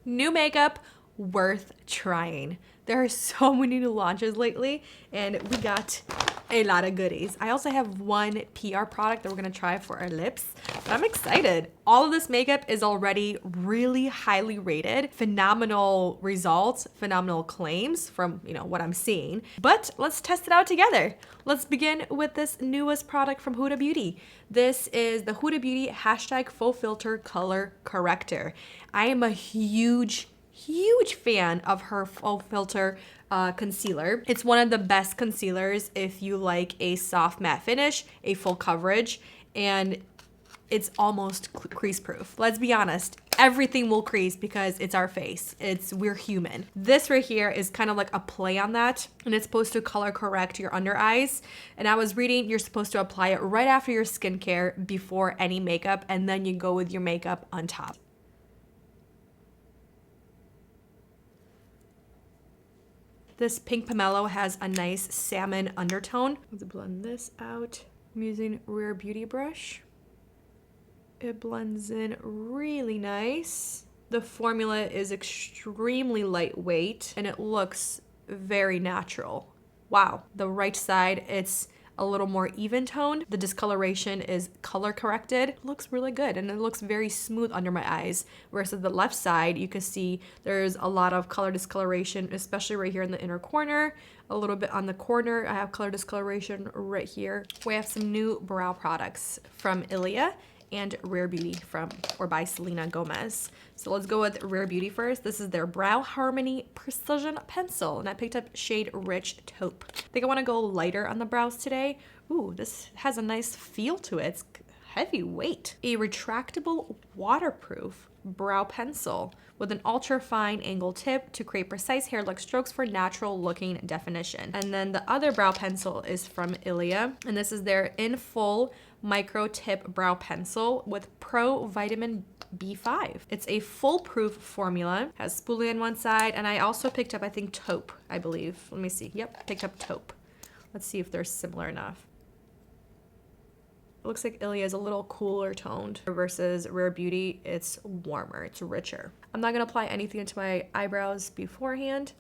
New makeup worth trying. There are so many new launches lately, and we got a lot of goodies. I also have one PR product that we're gonna try for our lips, but I'm excited. All of this makeup is already really highly rated, phenomenal results, phenomenal claims from, what I'm seeing. But let's test it out together. Let's begin with this newest product from Huda Beauty. This is the Huda Beauty #Faux Filter Color Corrector. I am a huge fan of her faux filter concealer. It's one of the best concealers if you like a soft matte finish, a full coverage, and it's almost crease proof. Let's be honest, everything will crease because it's our face. We're human. This right here is kind of like a play on that, and it's supposed to color correct your under eyes. And I was reading you're supposed to apply it right after your skincare before any makeup, and then you go with your makeup on top. This pink pomelo has a nice salmon undertone. Let's blend this out. I'm using Rare Beauty brush. It blends in really nice. The formula is extremely lightweight and it looks very natural. Wow. The right side, it's a little more even toned. The discoloration is color corrected. It looks really good and it looks very smooth under my eyes. Versus the left side, you can see there's a lot of color discoloration, especially right here in the inner corner. A little bit on the corner, I have color discoloration right here. We have some new brow products from Ilia and Rare Beauty by Selena Gomez. So let's go with Rare Beauty first. This is their Brow Harmony Precision Pencil, and I picked up shade Rich Taupe. I think I wanna go lighter on the brows today. Ooh, this has a nice feel to it. It's heavyweight. A retractable, waterproof brow pencil with an ultra fine angle tip to create precise hair-like strokes for natural looking definition. And then the other brow pencil is from Ilia, and this is their In Full Micro Tip Brow Pencil with Pro Vitamin B5. It's a foolproof formula, has spoolie on one side, and I also picked up, I think, taupe, I believe. Let me see. Yep, picked up taupe. Let's see if they're similar enough. It looks like Ilia is a little cooler toned versus Rare Beauty, it's warmer, it's richer. I'm not gonna apply anything into my eyebrows beforehand.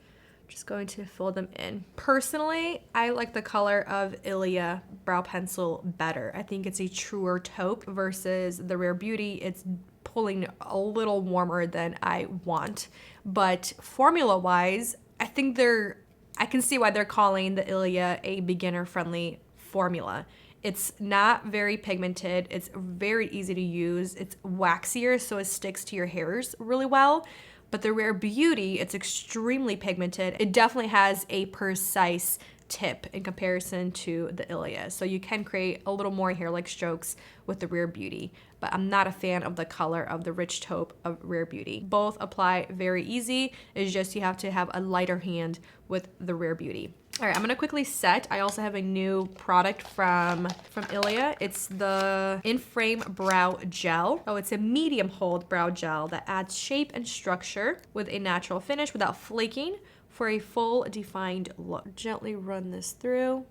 Just going to fill them in. Personally, I like the color of Ilia brow pencil better. I think it's a truer taupe versus the Rare Beauty. It's pulling a little warmer than I want. But formula-wise, I can see why they're calling the Ilia a beginner-friendly formula. It's not very pigmented. It's very easy to use. It's waxier, so it sticks to your hairs really well. But the Rare Beauty, it's extremely pigmented. It definitely has a precise tip in comparison to the Ilia. So you can create a little more hair-like strokes with the Rare Beauty. But I'm not a fan of the color of the Rich Taupe of Rare Beauty. Both apply very easy. It's just you have to have a lighter hand with the Rare Beauty. All right, I'm gonna quickly set. I also have a new product from Ilia. It's the In Frame Brow Gel. Oh, it's a medium hold brow gel that adds shape and structure with a natural finish without flaking for a full defined look. Gently run this through.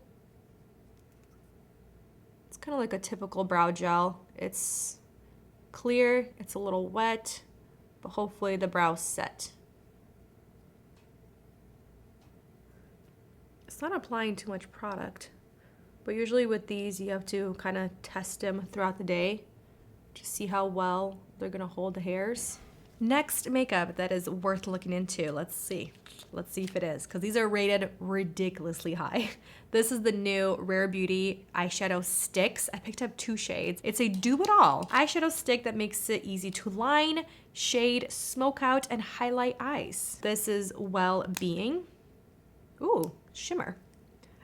It's kind of like a typical brow gel. It's clear, it's a little wet, but hopefully the brow's set. It's not applying too much product, but usually with these you have to kind of test them throughout the day to see how well they're gonna hold the hairs. Next makeup that is worth looking into. Let's see if it is, because these are rated ridiculously high. This is the new Rare Beauty eyeshadow sticks. I picked up 2 shades. It's a do-it-all eyeshadow stick that makes it easy to line, shade, smoke out, and highlight eyes. This is Well-Being. Ooh, shimmer.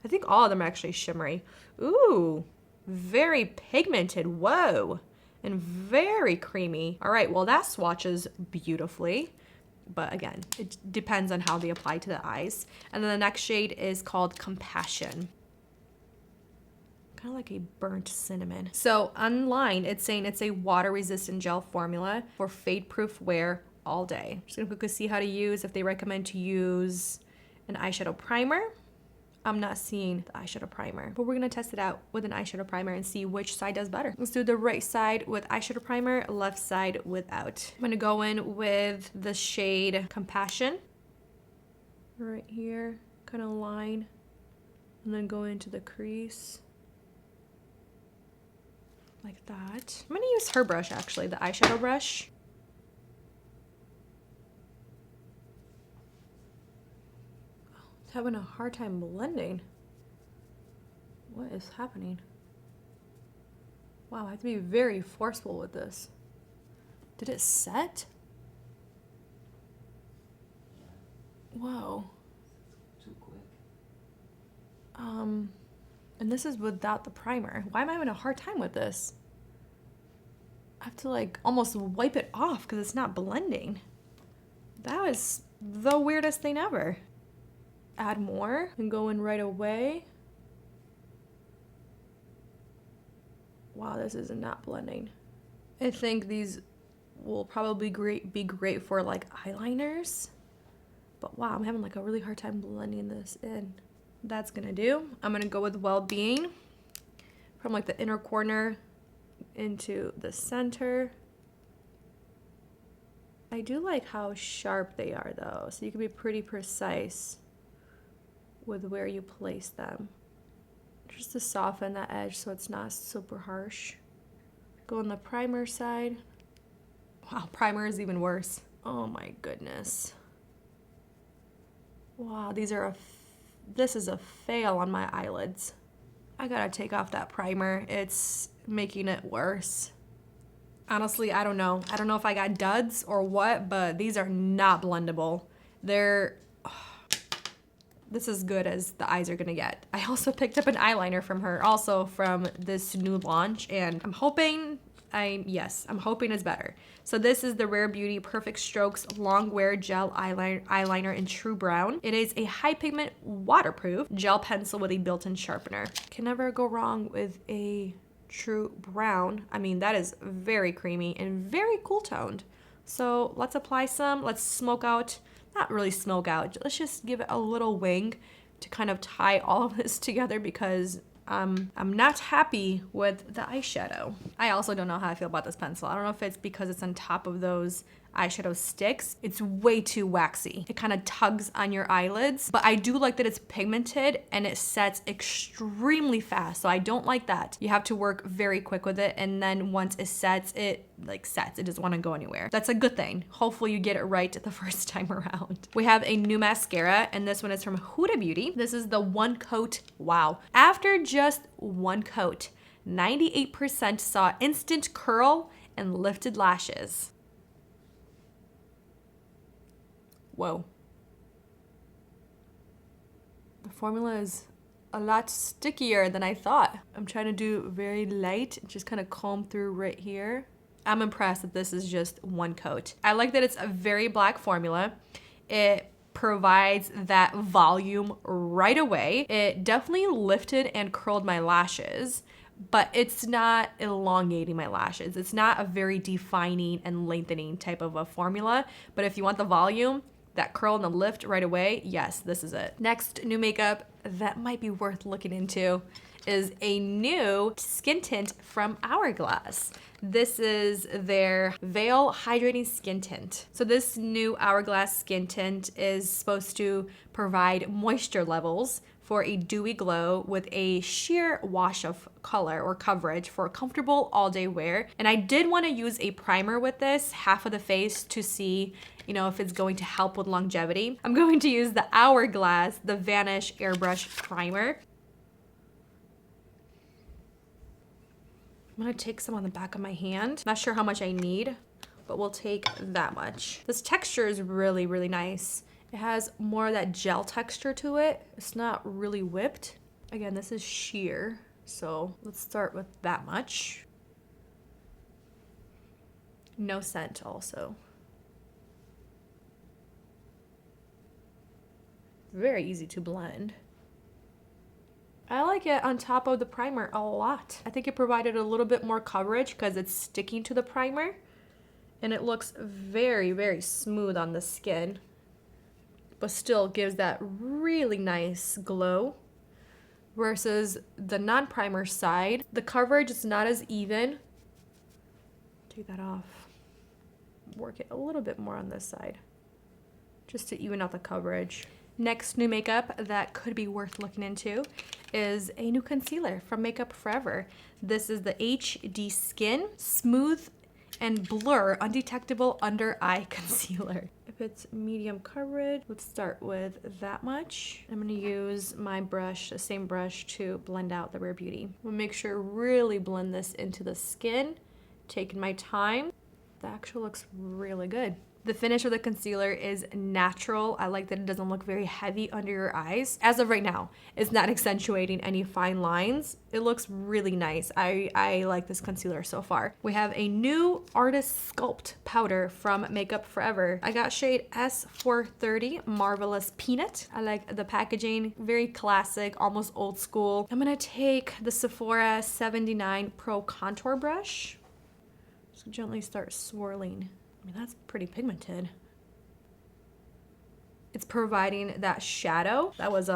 I think all of them are actually shimmery. Ooh, very pigmented. Whoa. And very creamy. All right, well that swatches beautifully. But again, it depends on how they apply to the eyes. And then the next shade is called Compassion. Kind of like a burnt cinnamon. So online, it's saying it's a water-resistant gel formula for fade-proof wear all day. Just gonna quickly see how to use, if they recommend to use an eyeshadow primer, I'm not seeing the eyeshadow primer. But we're gonna test it out with an eyeshadow primer and see which side does better. Let's do the right side with eyeshadow primer, left side without. I'm gonna go in with the shade Compassion. Right here, kind of line. And then go into the crease. Like that. I'm gonna use her brush actually, the eyeshadow brush. It's having a hard time blending. What is happening? Wow, I have to be very forceful with this. Did it set? Whoa. Too quick. And this is without the primer. Why am I having a hard time with this? I have to like almost wipe it off because it's not blending. That was the weirdest thing ever. Add more and go in right away. Wow, this is not blending. I think these will probably be great for like eyeliners. But wow, I'm having like a really hard time blending this in. That's gonna do. I'm gonna go with Well-Being from like the inner corner into the center. I do like how sharp they are though, so you can be pretty precise with where you place them. Just to soften that edge so it's not super harsh. Go on the primer side. Wow, primer is even worse. Oh my goodness. Wow, this is a fail on my eyelids. I gotta take off that primer. It's making it worse. Honestly, I don't know. I don't know if I got duds or what, but these are not blendable. This is good as the eyes are gonna get. I also picked up an eyeliner from her, also from this new launch, and I'm hoping it's better. So this is the Rare Beauty Perfect Strokes Long Wear Gel Eyeliner in True Brown. It is a high pigment, waterproof gel pencil with a built-in sharpener. Can never go wrong with a True Brown. I mean, that is very creamy and very cool toned. So let's apply some. Let's smoke out. Not really smoke out. Let's just give it a little wing to kind of tie all of this together because I'm not happy with the eyeshadow. I also don't know how I feel about this pencil. I don't know if it's because it's on top of those eyeshadow sticks. It's way too waxy. It kind of tugs on your eyelids, but I do like that it's pigmented and it sets extremely fast. So I don't like that. You have to work very quick with it. And then once it sets, it doesn't want to go anywhere. That's a good thing. Hopefully you get it right the first time around. We have a new mascara and this one is from Credo Beauty. This is the One Coat. Wow. After just one coat, 98% saw instant curl and lifted lashes. Whoa. The formula is a lot stickier than I thought. I'm trying to do very light, just kind of comb through right here. I'm impressed that this is just one coat. I like that it's a very black formula. It provides that volume right away. It definitely lifted and curled my lashes, but it's not elongating my lashes. It's not a very defining and lengthening type of a formula, but if you want the volume, that curl and the lift right away, yes, this is it. Next new makeup that might be worth looking into is a new skin tint from Hourglass. This is their Veil Hydrating Skin Tint. So this new Hourglass skin tint is supposed to provide moisture levels for a dewy glow with a sheer wash of color or coverage for comfortable all-day wear. And I did want to use a primer with this, half of the face, to see if it's going to help with longevity. I'm going to use the Hourglass, the Vanish Airbrush Primer. I'm gonna take some on the back of my hand. Not sure how much I need, but we'll take that much. This texture is really, really nice. It has more of that gel texture to it. It's not really whipped. Again, this is sheer, so let's start with that much. No scent also. Very easy to blend. I like it on top of the primer a lot. I think it provided a little bit more coverage because it's sticking to the primer and it looks very, very smooth on the skin, but still gives that really nice glow. versus the non-primer side. The coverage is not as even. Take that off. Work it a little bit more on this side just to even out the coverage. Next new makeup that could be worth looking into is a new concealer from Makeup Forever. This is the HD Skin Smooth and Blur Undetectable Under Eye Concealer. If it's medium coverage, let's start with that much. I'm gonna use my brush, the same brush, to blend out the Rare Beauty. We'll make sure to really blend this into the skin, taking my time. That actually looks really good. The finish of the concealer is natural. I like that it doesn't look very heavy under your eyes. As of right now, it's not accentuating any fine lines. It looks really nice. I like this concealer so far. We have a new Artist Sculpt powder from Makeup Forever. I got shade S430 Marvelous Peanut. I like the packaging, very classic, almost old school. I'm gonna take the Sephora 79 Pro Contour Brush. Just gently start swirling. I mean, that's pretty pigmented. It's providing that shadow. That was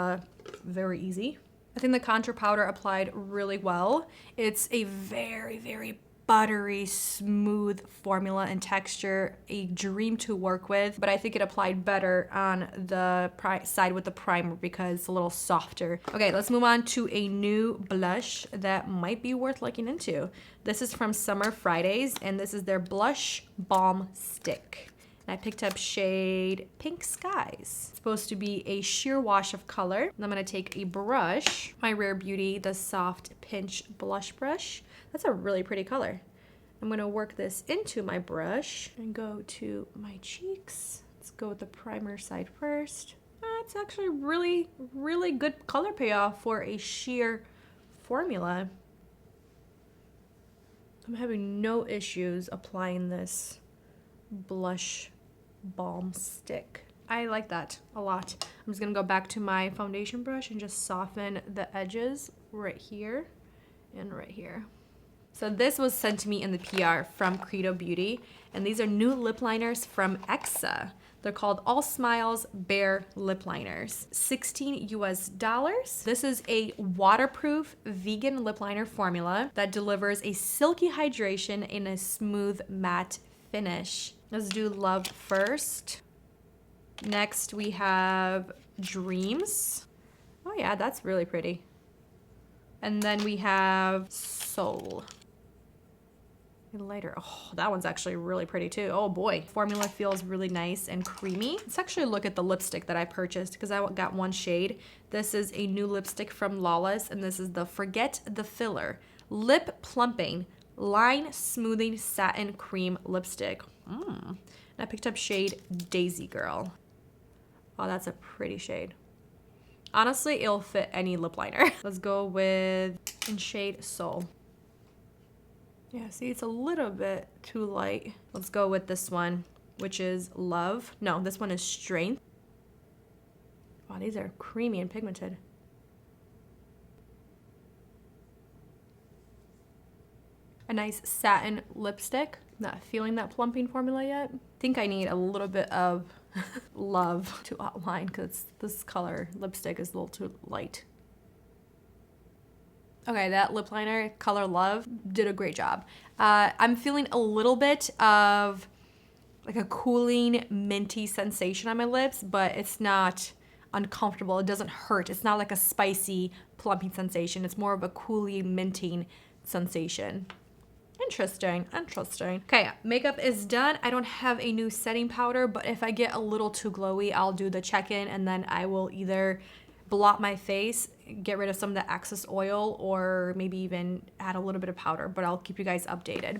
very easy. I think the contour powder applied really well. It's a very, very buttery, smooth formula and texture, a dream to work with, but I think it applied better on the side with the primer because it's a little softer. Okay, let's move on to a new blush that might be worth looking into. This is from Summer Fridays, and this is their Blush Balm Stick. And I picked up shade Pink Skies. It's supposed to be a sheer wash of color. And I'm gonna take a brush, my Rare Beauty, the Soft Pinch Blush Brush. That's a really pretty color. I'm gonna work this into my brush and go to my cheeks. Let's go with the primer side first. It's actually really, really good color payoff for a sheer formula. I'm having no issues applying this blush balm stick. I like that a lot. I'm just gonna go back to my foundation brush and just soften the edges right here and right here. So this was sent to me in the PR from Credo Beauty, and these are new lip liners from Exa. They're called All Smiles Bare Lip Liners. $16 US. This is a waterproof vegan lip liner formula that delivers a silky hydration in a smooth matte finish. Let's do Love first. Next we have Dreams. Oh yeah, that's really pretty. And then we have Soul. Lighter. Oh, that one's actually really pretty too. Oh boy. Formula feels really nice and creamy. Let's actually look at the lipstick that I purchased because I got one shade. This is a new lipstick from Lawless, and this is the Forget the Filler Lip Plumping Line Smoothing Satin Cream Lipstick. And I picked up shade Daisy Girl. Oh, that's a pretty shade. Honestly, it'll fit any lip liner. Let's go with in shade Soul. Yeah, see, it's a little bit too light. Let's go with this one, which is Love. No, this one is Strength. Wow, these are creamy and pigmented. A nice satin lipstick. Not feeling that plumping formula yet. I think I need a little bit of Love to outline because this color lipstick is a little too light. Okay, that lip liner, color Love, did a great job. I'm feeling a little bit of like a cooling, minty sensation on my lips, but it's not uncomfortable. It doesn't hurt. It's not like a spicy, plumping sensation. It's more of a cooling, minting sensation. Interesting, interesting. Okay, makeup is done. I don't have a new setting powder, but if I get a little too glowy, I'll do the check-in and then I will either blot my face, get rid of some of the excess oil, or maybe even add a little bit of powder, but I'll keep you guys updated.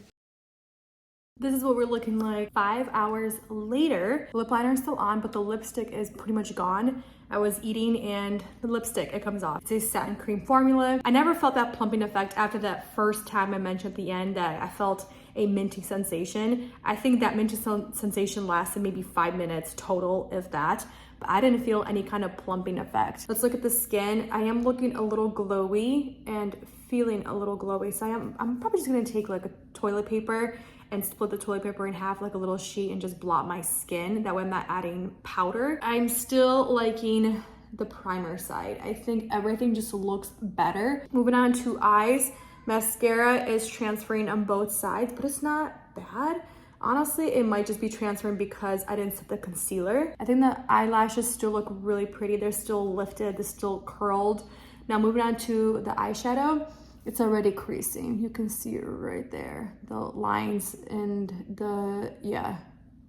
This is what we're looking like 5 hours later. The lip liner is still on, but the lipstick is pretty much gone. I was eating and the lipstick, it comes off. It's a satin cream formula. I never felt that plumping effect after that first time I mentioned at the end that I felt a minty sensation. I think that minty sensation lasted maybe 5 minutes total, if that. But I didn't feel any kind of plumping effect. Let's look at the skin. I am looking a little glowy and feeling a little glowy. So I'm probably just gonna take like a toilet paper and split the toilet paper in half like a little sheet and just blot my skin. That way I'm not adding powder. I'm still liking the primer side. I think everything just looks better. Moving on to eyes. Mascara is transferring on both sides, but it's not bad. Honestly, it might just be transferring because I didn't set the concealer. I think the eyelashes still look really pretty. They're still lifted, they're still curled. Now moving on to the eyeshadow, it's already creasing. You can see it right there. The lines and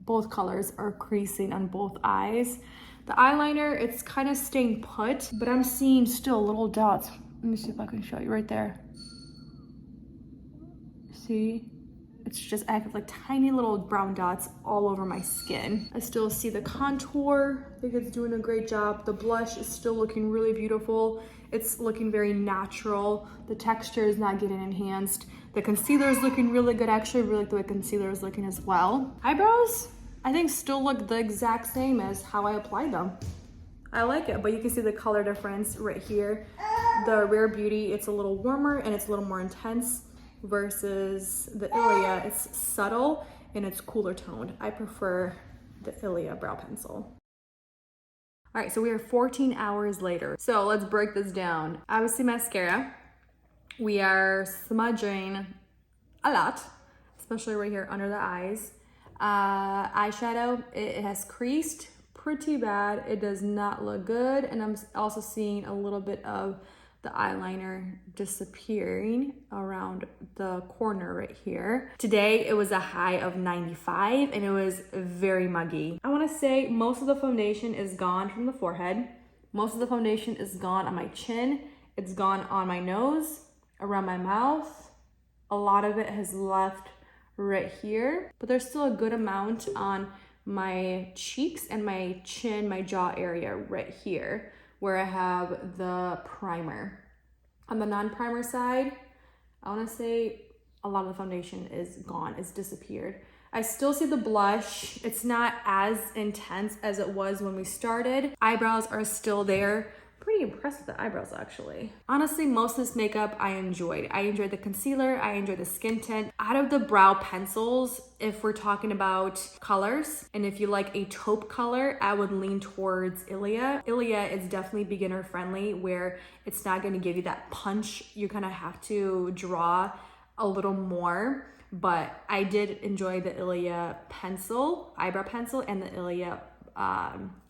both colors are creasing on both eyes. The eyeliner, it's kind of staying put, but I'm seeing still little dots. Let me see if I can show you right there. See? It's just acting like tiny little brown dots all over my skin. I still see the contour. I think it's doing a great job. The blush is still looking really beautiful. It's looking very natural. The texture is not getting enhanced. The concealer is looking really good. Actually, I really like the way concealer is looking as well. Eyebrows, I think still look the exact same as how I applied them. I like it, but you can see the color difference right here. The Rare Beauty, it's a little warmer and it's a little more intense, versus the Ilia, it's subtle and it's cooler toned. I prefer the Ilia brow pencil. All right, so we are 14 hours later. So let's break this down. Obviously mascara, we are smudging a lot, especially right here under the eyes. Eyeshadow, it has creased pretty bad. It does not look good. And I'm also seeing a little bit of the eyeliner disappearing around the corner right here. Today, it was a high of 95 and it was very muggy. I wanna say most of the foundation is gone from the forehead. Most of the foundation is gone on my chin. It's gone on my nose, around my mouth. A lot of it has left right here, but there's still a good amount on my cheeks and my chin, my jaw area right here, where I have the primer. On the non-primer side, I wanna say a lot of the foundation is gone, it's disappeared. I still see the blush. It's not as intense as it was when we started. Eyebrows are still there. Pretty impressed with the eyebrows actually. Honestly, most of this makeup I enjoyed. I enjoyed the concealer, I enjoyed the skin tint. Out of the brow pencils, if we're talking about colors, and if you like a taupe color, I would lean towards Ilia. Ilia is definitely beginner friendly, where it's not gonna give you that punch. You kind of have to draw a little more, but I did enjoy the Ilia pencil, eyebrow pencil, and the Ilia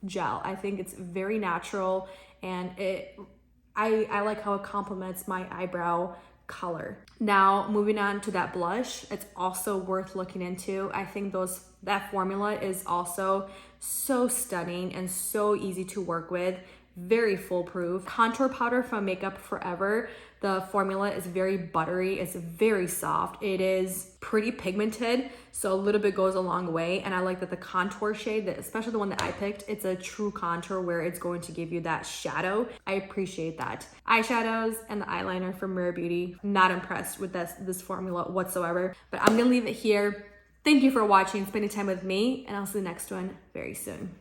gel. I think it's very natural, and I like how it complements my eyebrow color. Now moving on to that blush, it's also worth looking into. I think that formula is also so stunning and so easy to work with, very foolproof. Contour powder from Makeup Forever. The formula is very buttery, it's very soft, it is pretty pigmented, so a little bit goes a long way. And I like that the contour shade, especially the one that I picked, it's a true contour where it's going to give you that shadow. I appreciate that. Eyeshadows and the eyeliner from Rare Beauty, not impressed with this formula whatsoever, but I'm gonna leave it here. Thank you for watching, spending time with me, and I'll see the next one very soon.